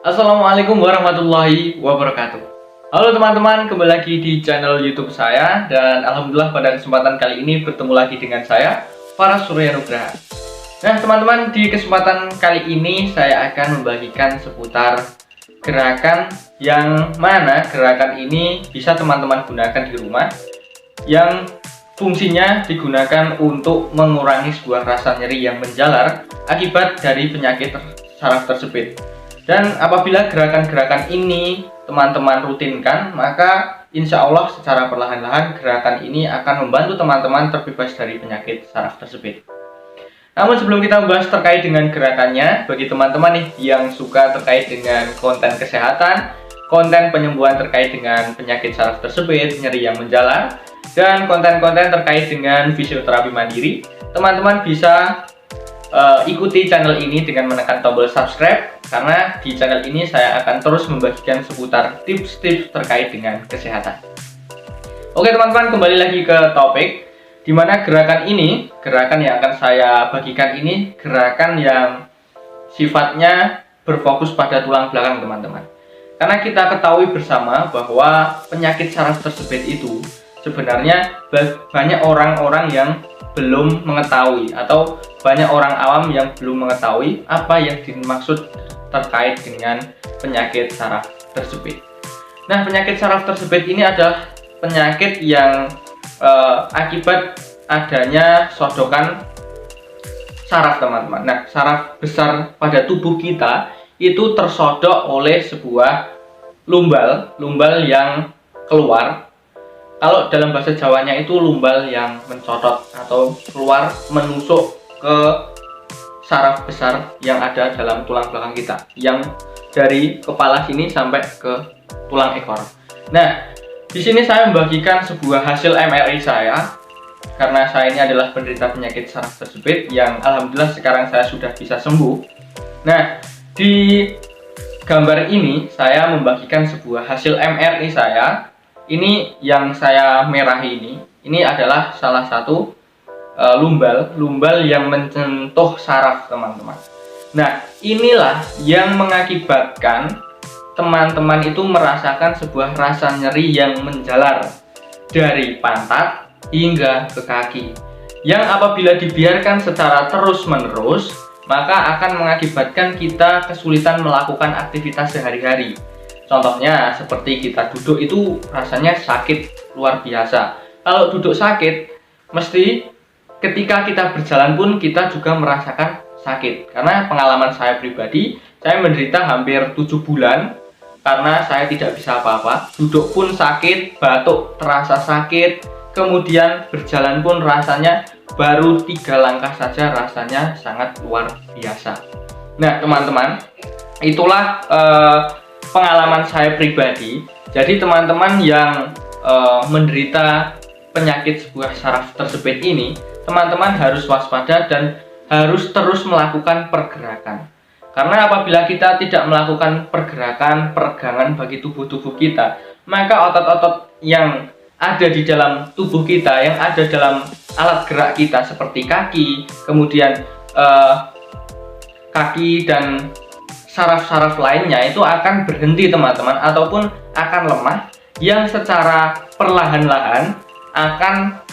Assalamualaikum warahmatullahi wabarakatuh. Halo teman-teman, kembali lagi di channel YouTube saya. Dan alhamdulillah pada kesempatan kali ini bertemu lagi dengan saya, Faras Surya Nugraha. Nah teman-teman, di kesempatan kali ini saya akan membagikan seputar gerakan yang mana gerakan ini bisa teman-teman gunakan di rumah, yang fungsinya digunakan untuk mengurangi sebuah rasa nyeri yang menjalar akibat dari penyakit saraf tersebut. Dan apabila gerakan-gerakan ini teman-teman rutinkan, maka insya Allah secara perlahan-lahan gerakan ini akan membantu teman-teman terbebas dari penyakit saraf tersebut. Namun sebelum kita membahas terkait dengan gerakannya, bagi teman-teman nih yang suka terkait dengan konten kesehatan, konten penyembuhan terkait dengan penyakit saraf tersebut, nyeri yang menjalar, dan konten-konten terkait dengan fisioterapi mandiri, teman-teman bisa ikuti channel ini dengan menekan tombol subscribe, karena di channel ini saya akan terus membagikan seputar tips-tips terkait dengan kesehatan. Oke teman-teman, kembali lagi ke topik, dimana gerakan yang akan saya bagikan ini gerakan yang sifatnya berfokus pada tulang belakang teman-teman. Karena kita ketahui bersama bahwa penyakit saraf tersebut itu sebenarnya banyak orang-orang yang belum mengetahui, atau banyak orang awam yang belum mengetahui apa yang dimaksud terkait dengan penyakit saraf tersebut. Nah, penyakit saraf tersebut ini adalah penyakit yang akibat adanya sodokan saraf teman-teman. Nah, saraf besar pada tubuh kita itu tersodok oleh sebuah lumbal yang keluar. Kalau dalam bahasa Jawanya itu lumbal yang mencodot atau keluar menusuk ke saraf besar yang ada dalam tulang belakang kita, yang dari kepala sini sampai ke tulang ekor. Nah, di sini saya membagikan sebuah hasil MRI saya, karena saya ini adalah penderita penyakit saraf tersebut yang alhamdulillah sekarang saya sudah bisa sembuh. Nah, di gambar ini saya membagikan sebuah hasil MRI saya. Ini yang saya merahi ini adalah salah satu lumbal yang menyentuh saraf teman-teman. Nah, inilah yang mengakibatkan teman-teman itu merasakan sebuah rasa nyeri yang menjalar dari pantat hingga ke kaki, yang apabila dibiarkan secara terus-menerus maka akan mengakibatkan kita kesulitan melakukan aktivitas sehari-hari. Contohnya seperti kita duduk itu rasanya sakit luar biasa. Kalau duduk sakit, mesti ketika kita berjalan pun kita juga merasakan sakit. Karena pengalaman saya pribadi, saya menderita hampir 7 bulan karena saya tidak bisa apa-apa. Duduk pun sakit, batuk terasa sakit, kemudian berjalan pun rasanya baru 3 langkah saja rasanya sangat luar biasa. Nah teman-teman, itulah pengalaman saya pribadi. Jadi teman-teman yang menderita penyakit sebuah saraf tersebut ini, teman-teman harus waspada dan harus terus melakukan pergerakan. Karena apabila kita tidak melakukan pergerakan, peregangan bagi tubuh-tubuh kita, maka otot-otot yang ada di dalam tubuh kita, yang ada dalam alat gerak kita seperti kaki, kemudian kaki dan saraf-saraf lainnya itu akan berhenti teman-teman, ataupun akan lemah, yang secara perlahan-lahan akan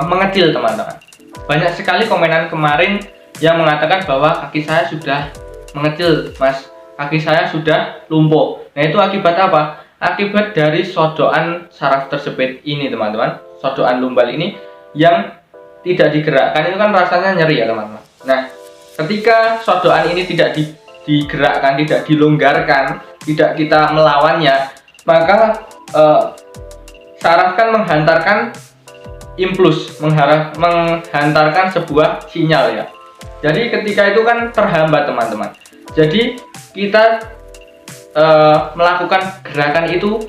mengecil teman-teman. Banyak sekali komenan kemarin yang mengatakan bahwa kaki saya sudah mengecil mas, kaki saya sudah lumpuh. Nah itu akibat apa? Akibat dari sodokan saraf tersebut ini teman-teman. Sodokan lumbal ini yang tidak digerakkan itu kan rasanya nyeri ya teman-teman. Nah ketika sodokan ini tidak digerakkan, tidak dilonggarkan, tidak kita melawannya, maka saraf kan menghantarkan impuls, menghantarkan sebuah sinyal ya. Jadi ketika itu kan terhambat teman-teman. Jadi kita melakukan gerakan itu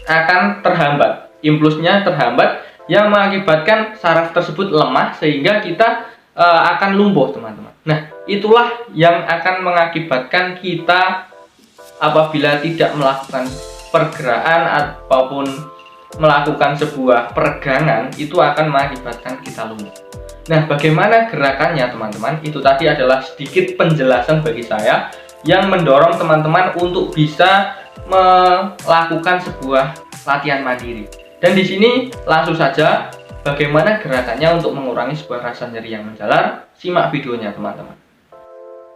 akan terhambat, impulsnya terhambat, yang mengakibatkan saraf tersebut lemah sehingga kita akan lumpuh teman-teman. Nah itulah yang akan mengakibatkan kita apabila tidak melakukan pergerakan ataupun melakukan sebuah peregangan, itu akan mengakibatkan kita lumpuh. Nah bagaimana gerakannya teman-teman? Itu tadi adalah sedikit penjelasan bagi saya yang mendorong teman-teman untuk bisa melakukan sebuah latihan mandiri. Dan di sini langsung saja bagaimana gerakannya untuk mengurangi sebuah rasa nyeri yang menjalar. Simak videonya teman-teman.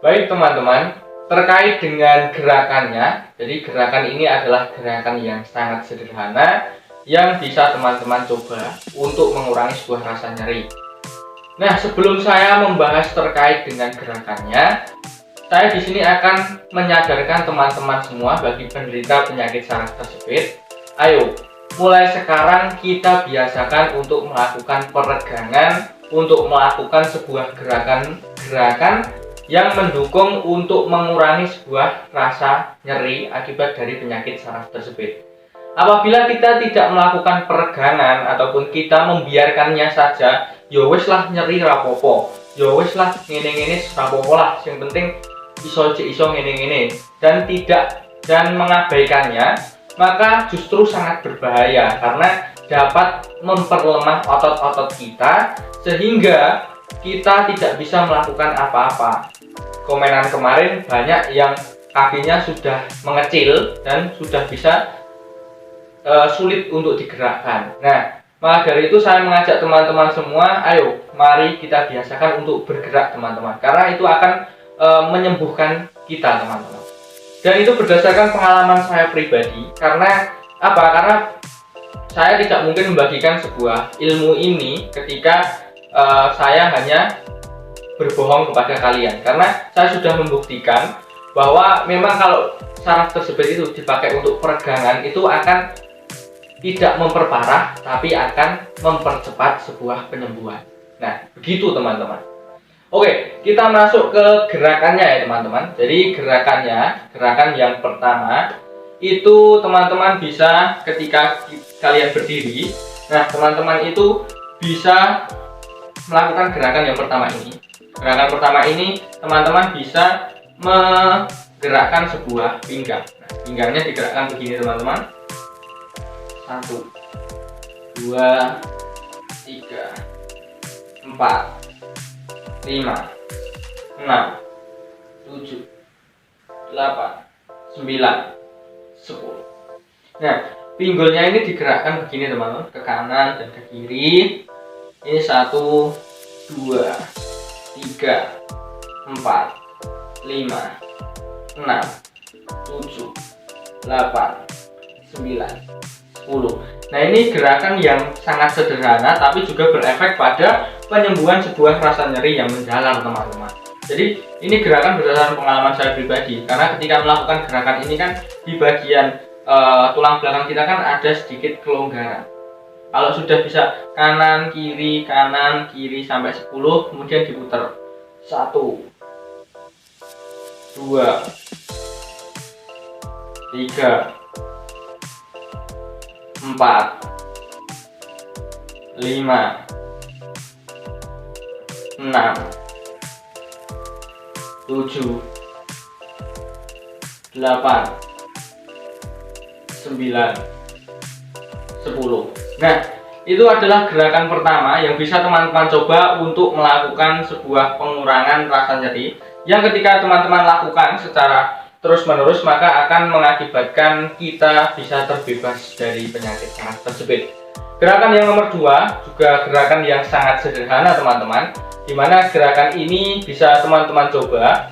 Baik teman-teman, terkait dengan gerakannya, jadi gerakan ini adalah gerakan yang sangat sederhana yang bisa teman-teman coba untuk mengurangi sebuah rasa nyeri. Nah, sebelum saya membahas terkait dengan gerakannya, saya di sini akan menyadarkan teman-teman semua bagi penderita penyakit saraf tersebut. Ayo, mulai sekarang kita biasakan untuk melakukan peregangan, untuk melakukan sebuah gerakan yang mendukung untuk mengurangi sebuah rasa nyeri akibat dari penyakit saraf tersebut. Apabila kita tidak melakukan peregangan ataupun kita membiarkannya saja, ya wis lah nyeri rapopo, ya wis lah ngene-ngene rapopo lah, yang penting iso ngene-ngene, dan mengabaikannya, maka justru sangat berbahaya karena dapat memperlemah otot-otot kita sehingga kita tidak bisa melakukan apa-apa. Komenan kemarin banyak yang kakinya sudah mengecil dan sudah bisa sulit untuk digerakkan. Nah, maka dari itu saya mengajak teman-teman semua, ayo mari kita biasakan untuk bergerak teman-teman, karena itu akan menyembuhkan kita teman-teman. Dan itu berdasarkan pengalaman saya pribadi. Karena apa? Karena saya tidak mungkin membagikan sebuah ilmu ini ketika saya hanya berbohong kepada kalian, karena saya sudah membuktikan bahwa memang kalau saraf tersebut itu dipakai untuk peregangan itu akan tidak memperparah, tapi akan mempercepat sebuah penyembuhan. Nah, begitu teman-teman. Oke, kita masuk ke gerakannya ya teman-teman. Jadi gerakan yang pertama itu teman-teman bisa ketika kalian berdiri. Nah, teman-teman itu bisa melakukan gerakan yang pertama ini. Gerakan pertama ini teman-teman bisa menggerakkan sebuah pinggang. Nah, pinggangnya digerakkan begini teman-teman. 1, 2, 3, 4, 5, 6, 7, 8, 9, 10. Nah, pinggulnya ini digerakkan begini teman-teman, ke kanan dan ke kiri. Ini 1, 2, 3, 4, 5, 6, 7, 8, 9, 10. Nah, ini gerakan yang sangat sederhana tapi juga berefek pada penyembuhan sebuah rasa nyeri yang menjalar teman-teman. Jadi ini gerakan berdasarkan pengalaman saya pribadi, karena ketika melakukan gerakan ini kan di bagian tulang belakang kita kan ada sedikit kelonggaran. Kalau sudah bisa kanan kiri sampai 10, kemudian diputar 1, 2, 3, 4, 5, 6, 7, 8, 9, 10. Nah, itu adalah gerakan pertama yang bisa teman-teman coba untuk melakukan sebuah pengurangan rasa nyeri, yang ketika teman-teman lakukan secara terus-menerus maka akan mengakibatkan kita bisa terbebas dari penyakit saraf tersebut. Gerakan yang nomor 2 juga gerakan yang sangat sederhana teman-teman, dimana gerakan ini bisa teman-teman coba.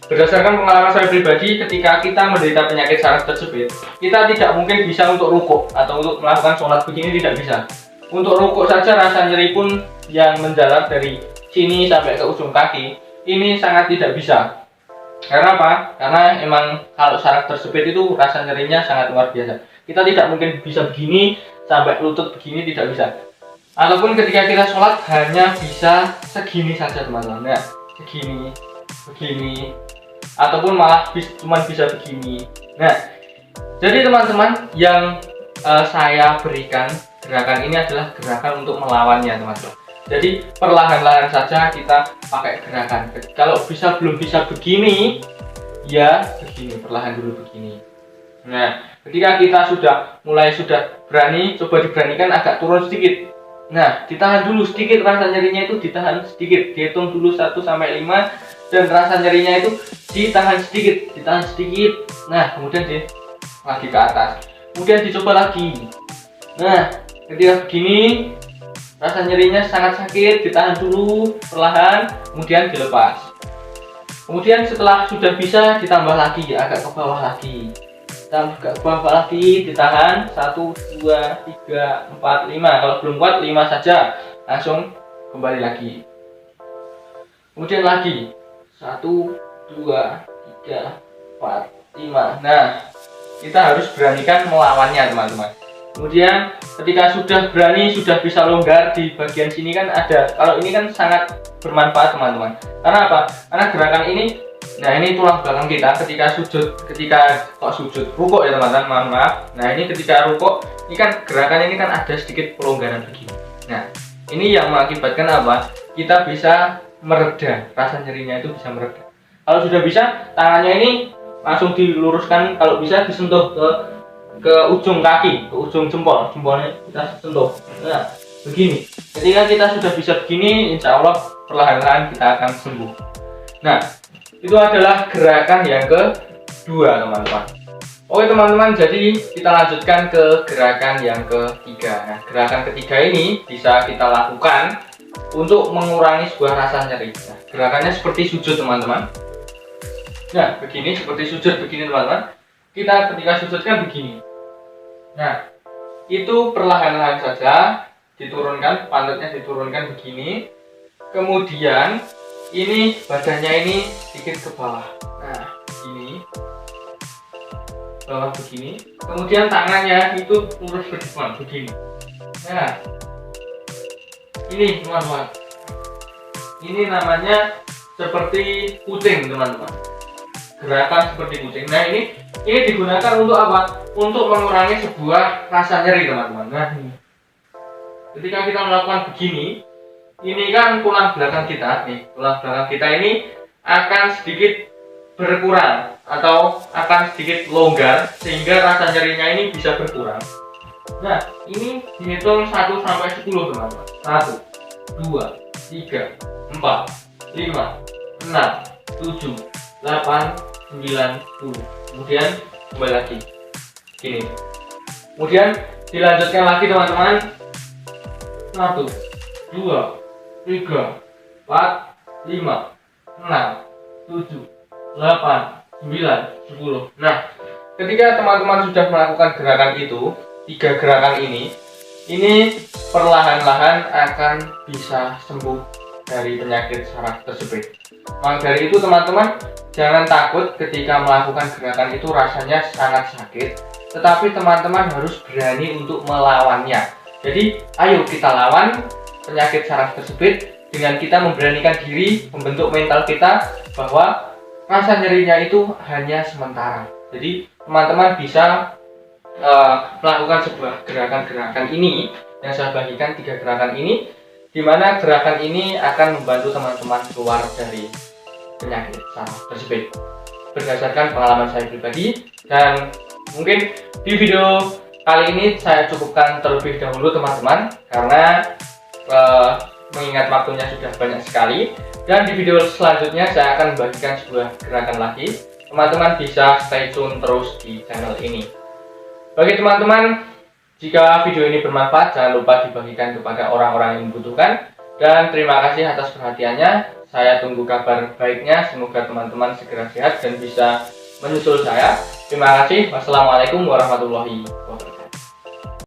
Berdasarkan pengalaman saya pribadi, ketika kita menderita penyakit saraf tersebut, kita tidak mungkin bisa untuk rukuk atau untuk melakukan sholat begini, tidak bisa. Untuk rukuk saja rasa nyeri pun yang menjalar dari sini sampai ke ujung kaki ini sangat tidak bisa. Karena apa? Karena emang kalau saraf tersebut itu rasa nyerinya sangat luar biasa. Kita tidak mungkin bisa begini sampai lutut begini, tidak bisa. Ataupun ketika kita sholat hanya bisa segini saja teman-teman. Nah, segini, begini, ataupun malah cuma bisa begini. Nah, jadi teman-teman, yang saya berikan gerakan ini adalah gerakan untuk melawannya teman-teman. Jadi perlahan-lahan saja kita pakai gerakan. Kalau belum bisa begini, ya begini, perlahan dulu begini. Nah, ketika kita sudah berani, coba diberanikan agak turun sedikit. Nah, ditahan dulu sedikit, rasa nyerinya itu ditahan sedikit. Dihitung dulu 1 sampai 5 dan rasa nyerinya itu ditahan sedikit. Nah, kemudian lagi ke atas. Kemudian dicoba lagi. Nah, ketika begini rasa nyerinya sangat sakit, ditahan dulu perlahan, kemudian dilepas. Kemudian setelah sudah bisa ditambah lagi, agak ke bawah lagi. Tambah ke bawah lagi, ditahan 1, 2, 3, 4, 5. Kalau belum kuat 5 saja, langsung kembali lagi. Kemudian lagi 1, 2, 3, 4, 5. Nah, kita harus beranikan melawannya teman-teman. Kemudian ketika sudah berani, sudah bisa longgar di bagian sini kan ada. Kalau ini kan sangat bermanfaat teman-teman. Karena apa? Karena gerakan ini, nah ini tulang belakang kita ketika rukuk ya teman-teman, mohon maaf. Nah ini ketika rukuk, ini kan gerakan ini kan ada sedikit pelonggaran begini. Nah ini yang mengakibatkan apa? Kita bisa mereda, rasa nyerinya itu bisa mereda. Kalau sudah bisa, tangannya ini langsung diluruskan, kalau bisa disentuh ke ujung kaki, ke ujung jempolnya kita sentuh. Nah begini, ketika kita sudah bisa begini, insya Allah perlahan-lahan kita akan sembuh. Nah itu adalah gerakan yang kedua teman-teman. Oke teman-teman, jadi kita lanjutkan ke gerakan yang ketiga. Nah gerakan ketiga ini bisa kita lakukan untuk mengurangi sebuah rasa nyeri. Nah, gerakannya seperti sujud teman-teman. Nah begini, seperti sujud begini teman-teman. Kita ketika sujud kan begini. Nah itu perlahan-lahan saja diturunkan, pantatnya diturunkan begini. Kemudian ini badannya ini sedikit ke bawah. Nah ini bawah begini. Kemudian tangannya itu lurus ke depan begini. Nah ini teman-teman, ini namanya seperti kucing teman-teman. Gerakan seperti kucing. Nah ini digunakan untuk apa? Untuk mengurangi sebuah rasa nyeri teman-teman. Nah ini, ketika kita melakukan begini, ini kan tulang belakang kita nih, tulang belakang kita ini akan sedikit berkurang atau akan sedikit longgar sehingga rasa nyerinya ini bisa berkurang. Nah ini dihitung 1 sampai 10 teman-teman. 1, 2, 3, 4, 5, 6, 7, 8, 9, 10. Kemudian kembali lagi gini. Kemudian dilanjutkan lagi teman-teman. 1, 2, 3, 4, 5, 6, 7, 8, 9, 10. Nah ketika teman-teman sudah melakukan gerakan itu, 3 gerakan ini perlahan-lahan akan bisa sembuh dari penyakit saraf tersebut. Maka dari itu teman-teman, jangan takut ketika melakukan gerakan itu rasanya sangat sakit, tetapi teman-teman harus berani untuk melawannya. Jadi ayo kita lawan penyakit saraf tersebut dengan kita memberanikan diri, membentuk mental kita bahwa rasa nyerinya itu hanya sementara. Jadi teman-teman bisa melakukan sebuah gerakan-gerakan ini yang saya bagikan, 3 gerakan ini, di mana gerakan ini akan membantu teman-teman keluar dari penyakit saraf tersebut berdasarkan pengalaman saya pribadi. Dan mungkin di video kali ini saya cukupkan terlebih dahulu teman-teman, karena mengingat waktunya sudah banyak sekali. Dan di video selanjutnya saya akan membagikan sebuah gerakan lagi. Teman-teman bisa stay tune terus di channel ini. Bagi teman-teman, jika video ini bermanfaat, jangan lupa dibagikan kepada orang-orang yang membutuhkan. Dan terima kasih atas perhatiannya. Saya tunggu kabar baiknya. Semoga teman-teman segera sehat dan bisa menyusul saya. Terima kasih. Wassalamualaikum warahmatullahi wabarakatuh.